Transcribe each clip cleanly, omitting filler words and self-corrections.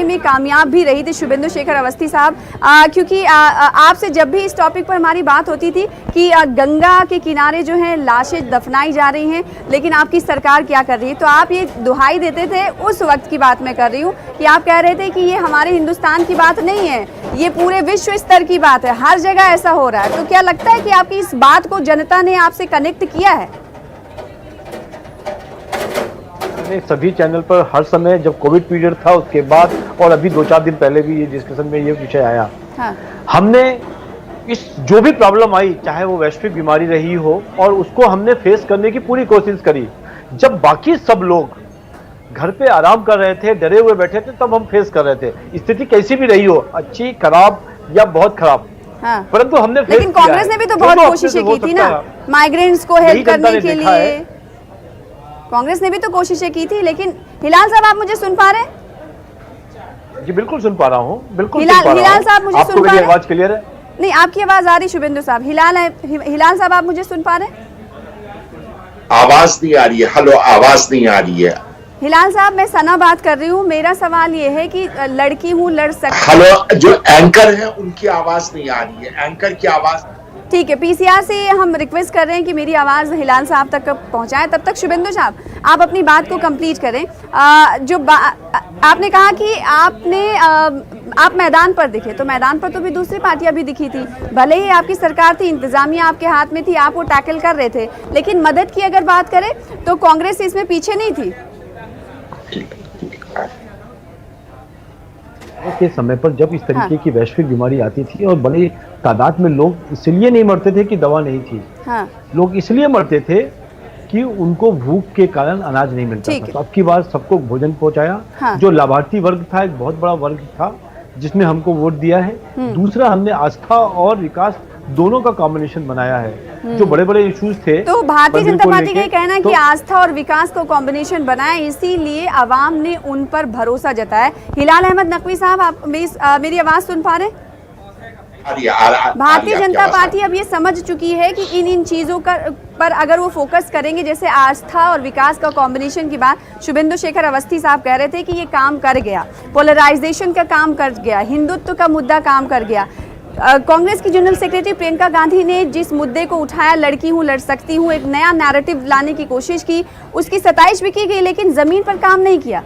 में कामयाब भी रही थी शुभेंदु शेखर अवस्थी साहब, क्योंकि आपसे जब भी इस टॉपिक पर हमारी बात होती थी कि गंगा के किनारे जो है लाशें दफनाई जा रही हैं, लेकिन आपकी सरकार क्या कर रही है, तो आप ये दुहाई देते थे। उस वक्त की बात मैं कर रही हूँ कि आप कह रहे थे कि ये हमारे हिंदुस्तान की बात नहीं है, ये पूरे विश्व स्तर की बात है, हर जगह ऐसा हो रहा है। तो क्या लगता है कि आपकी इस बात को जनता ने आपसे कनेक्ट किया है? सभी चैनल पर हर समय, जब कोविड पीरियड था उसके बाद और अभी 2-4 दिन पहले भी ये डिस्कशन में ये विषय आया। हाँ। हमने इस जो भी प्रॉब्लम आई, चाहे वो वैश्विक बीमारी रही हो, और उसको हमने फेस करने की पूरी कोशिश करी। जब बाकी सब लोग घर पे आराम कर रहे थे, डरे हुए बैठे थे, तब हम फेस कर रहे थे। स्थिति कैसी भी रही हो, अच्छी, खराब या बहुत खराब, हाँ। परंतु हमने फेस लेकिन कांग्रेस ने भी तो बहुत कोशिशें की थी ना, माइग्रेंट्स को हेल्प करने के लिए कांग्रेस ने भी तो कोशिशें की थी। लेकिन हिलाल साहब, आप मुझे सुन पा रहे हैं? जी बिल्कुल सुन पा रहा हूँ, बिल्कुल हिलाल साहब मुझे सुन पा रहे हैं? आवाज क्लियर है? नहीं, आपकी आवाज आ रही शुभेंदु साहब। हिलाल साहब, आप मुझे सुन पा रहे हैं? आवाज नहीं आ रही है। हेलो, आवाज नहीं आ रही है। हिलाल साहब, मैं सना बात कर रही हूँ। मेरा सवाल ये है कि लड़की हूँ, लड़ सकती। हेलो, जो एंकर है उनकी आवाज नहीं आ रही है, एंकर की आवाज। ठीक है, पीसीआर से हम रिक्वेस्ट कर रहे हैं कि मेरी आवाज़ हिलाल साहब तक पहुंचाएं। तब तक शुभेंदु साहब, आप अपनी बात को कंप्लीट करें। आपने कहा कि आप मैदान पर दिखे, तो मैदान पर तो भी दूसरी पार्टियां भी दिखी थी। भले ही आपकी सरकार थी, इंतजामिया आपके हाथ में थी, आप वो टैकल कर रहे थे, लेकिन मदद की अगर बात करें तो कांग्रेस इसमें पीछे नहीं थी। के समय पर जब इस तरीके की वैश्विक बीमारी आती थी और बड़ी तादाद में लोग इसलिए नहीं मरते थे कि दवा नहीं थी, हाँ। लोग इसलिए मरते थे कि उनको भूख के कारण अनाज नहीं मिलता था। तो अब की बार सबको भोजन पहुंचाया। हाँ। जो लाभार्थी वर्ग था, एक बहुत बड़ा वर्ग था जिसने हमको वोट दिया है। दूसरा, हमने आस्था और विकास दोनों का कॉम्बिनेशन बनाया है। जो बड़े बड़े इश्यूज थे, तो भारतीय जनता पार्टी का कहना है कि आस्था और विकास को कॉम्बिनेशन बनाया, इसीलिए आवाम ने उन पर भरोसा जताया। हिलाल अहमद नकवी साहब, आप मेरी आवाज सुन पा रहे हैं? भारतीय जनता पार्टी अब ये समझ चुकी है कि इन चीजों पर अगर वो फोकस करेंगे, जैसे आस्था और विकास का कॉम्बिनेशन की बात शुभेंदु शेखर अवस्थी साहब कह रहे थे कि ये काम कर गया, पोलराइजेशन का काम कर गया, हिंदुत्व का मुद्दा काम कर गया। कांग्रेस की जनरल सेक्रेटरी प्रियंका गांधी ने जिस मुद्दे को उठाया, लड़की हूँ, लड़ सकती हूँ, एक नया नैरेटिव लाने की कोशिश की, उसकी सताइश भी की गई, लेकिन जमीन पर काम नहीं किया।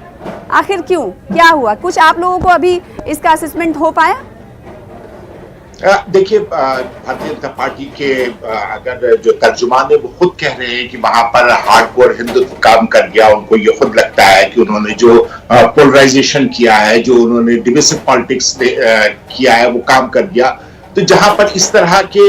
आखिर क्यों, क्या हुआ? कुछ आप लोगों को अभी इसका असेसमेंट हो पाया? देखिए, भारतीय जनता पार्टी के अगर जो तर्जुमान है वो खुद कह रहे हैं कि वहां पर हार्डकोर हिंदुत्व काम कर गया। उनको ये खुद लगता है कि उन्होंने जो पोलराइजेशन किया है, जो उन्होंने डिविसिव पॉलिटिक्स किया है, वो काम कर गया। तो जहां पर इस तरह के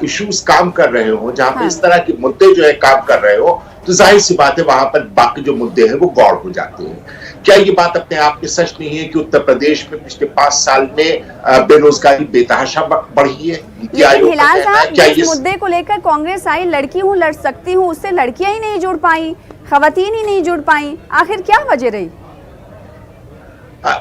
इश्यूज काम कर रहे हो, जहां पर इस तरह के मुद्दे जो है काम कर रहे हो, तो जाहिर सी बात है वहां पर बाकी जो मुद्दे हैं वो गौर हो जाते हैं। क्या ये बात अपने आप में सच नहीं है कि उत्तर प्रदेश में पिछले 5 साल में बेरोजगारी बेतहाशा बढ़ी है? हिलाल साहब, इस मुद्दे को लेकर कांग्रेस आई, लड़की हूँ, लड़ सकती हूँ, उससे लड़कियां ही नहीं जुड़ पाई, खवातीन ही नहीं जुड़ पाई, आखिर क्या वजह रही?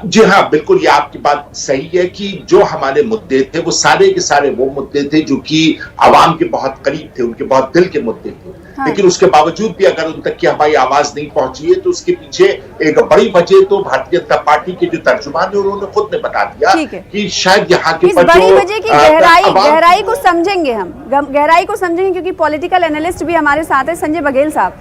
जी हाँ, बिल्कुल, ये आपकी बात सही है कि जो हमारे मुद्दे थे वो सारे के सारे वो मुद्दे थे जो कि आवाम के बहुत करीब थे, उनके बहुत दिल के मुद्दे थे। हाँ। लेकिन उसके बावजूद भी अगर उन तक की हमारी आवाज नहीं पहुंची है, तो उसके पीछे एक बड़ी वजह तो भारतीय जनता पार्टी के जो तर्जुमान है उन्होंने खुद ने बता दिया कि शायद यहाँ के बड़ी वजह की गहराई को समझेंगे, हम गहराई को समझेंगे, क्योंकि पॉलिटिकल एनालिस्ट भी हमारे साथ है संजय बघेल साहब।